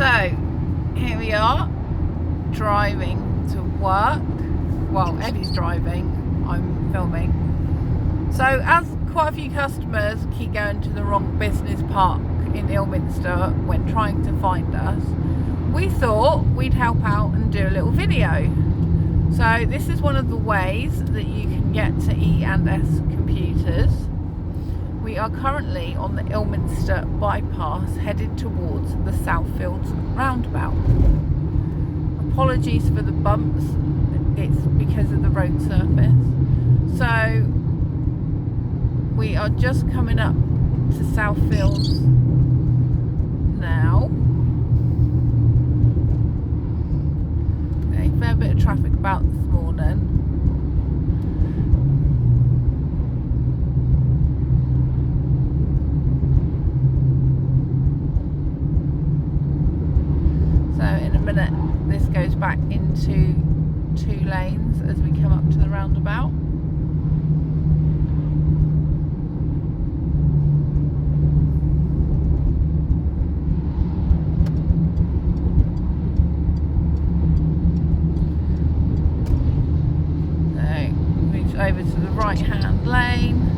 So here we are, driving to work. Well, Eddie's driving, I'm filming. So as quite a few customers keep going to the wrong business park in Ilminster when trying to find us, we thought we'd help out and do a little video. So this is one of the ways that you can get to E&S computers. We are currently on the Ilminster bypass headed towards the Southfields roundabout. Apologies for the bumps, it's because of the road surface. So we are just coming up to Southfields now. Okay, fair bit of traffic about this morning. So in a minute this goes back into 2 lanes as we come up to the roundabout. So move over to the right hand lane.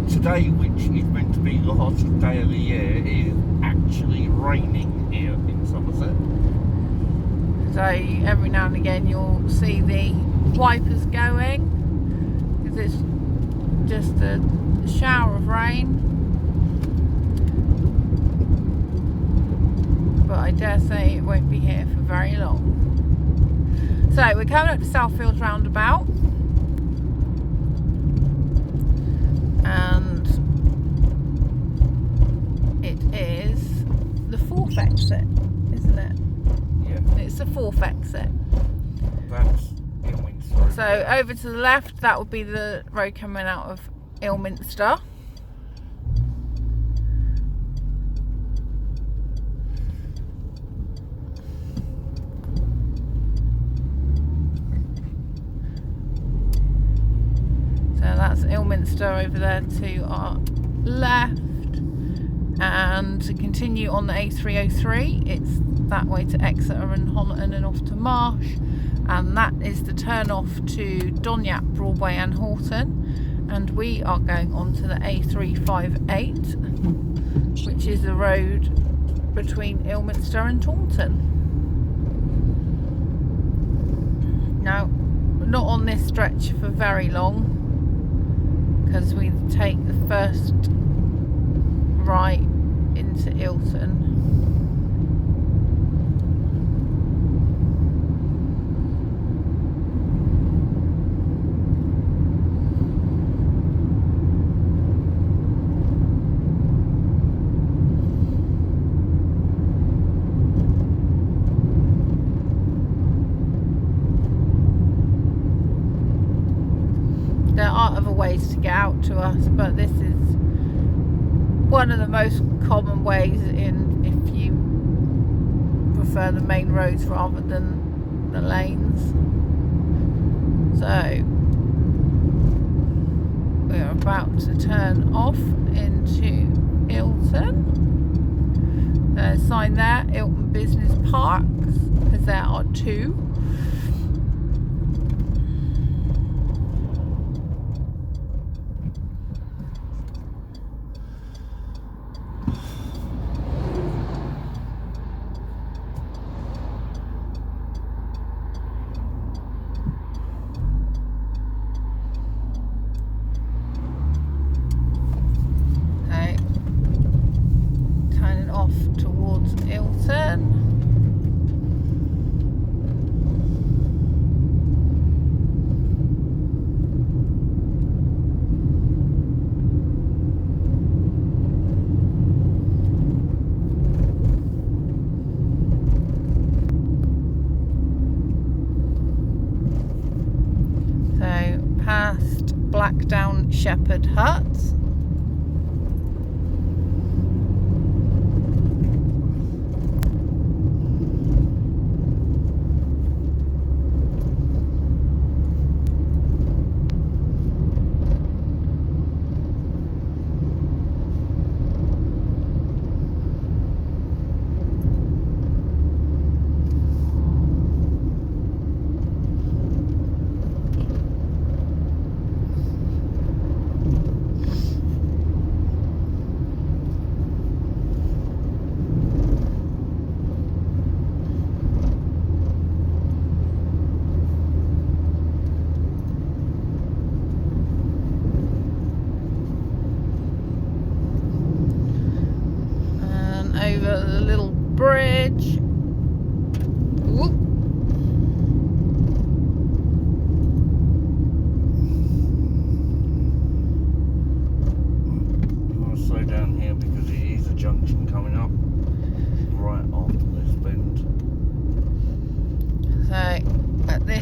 Today, which is meant to be the hottest day of the year, is actually raining here in Somerset. So every now and again you'll see the wipers going because it's just a shower of rain. But I dare say it won't be here for very long. So we're coming up to Southfields roundabout. And it is the 4th exit, isn't it? Yeah. It's the 4th exit. That's Ilminster. So over to the left, that would be the road coming out of Ilminster. That's Ilminster over there to our left, and to continue on the A303 it's that way to Exeter and Honiton and off to Marsh, and that is the turn off to Donyap, Broadway and Horton, and we are going on to the A358, which is the road between Ilminster and Taunton. Now, not on this stretch for very long, because we take the first right into Ilton. There are other ways to get out to us, but this is one of the most common ways if you prefer the main roads rather than the lanes. So we're about to turn off into Ilton. There's a sign there, Ilton Business Parks, because there are 2. Towards Ilton. So past Blackdown Shepherd Hut.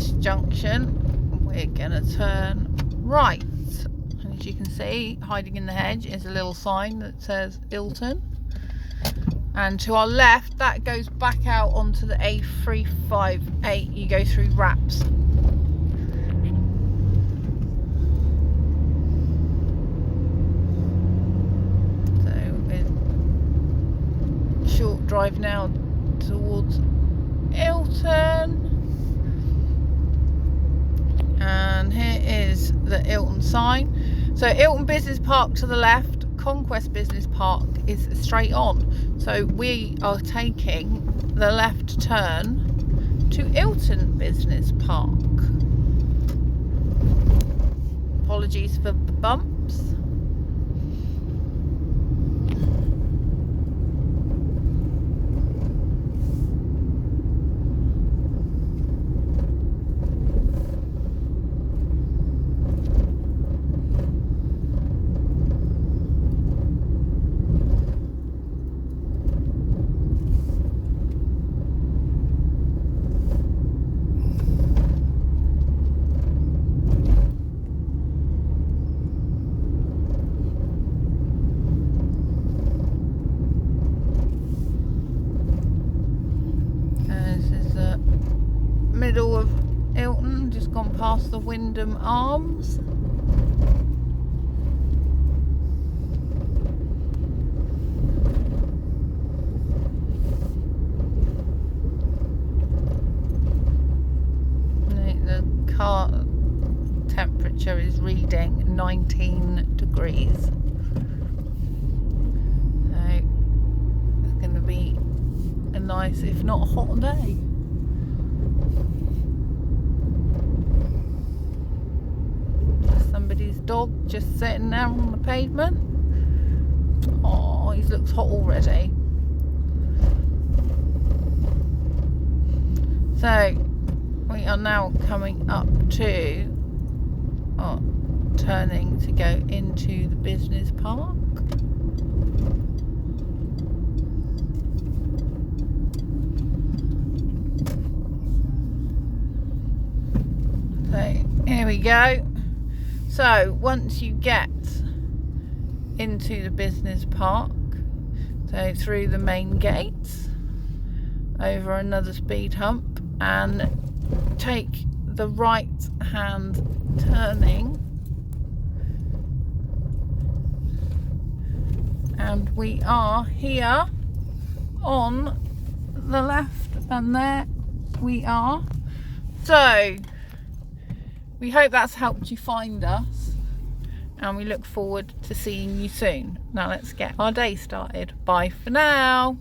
this junction, we're gonna turn right. And as you can see, hiding in the hedge is a little sign that says Ilton. And to our left, that goes back out onto the A358. You go through Wraps. So we're short drive now towards Ilton. And here is the Ilton sign. So Ilton Business Park to the left, Conquest Business Park is straight on. So we are taking the left turn to Ilton Business Park. Apologies for the bumps. Middle of Ilton, just gone past the Wyndham Arms. The car temperature is reading 19 degrees. So it's going to be a nice, if not hot day. Somebody's dog just sitting there on the pavement. Oh, he looks hot already. So we are now coming up to turning to go into the business park. So here we go. So once you get into the business park, so through the main gates, over another speed hump, and take the right hand turning, and we are here on the left, and there we are. So we hope that's helped you find us, and we look forward to seeing you soon. Now let's get our day started. Bye for now.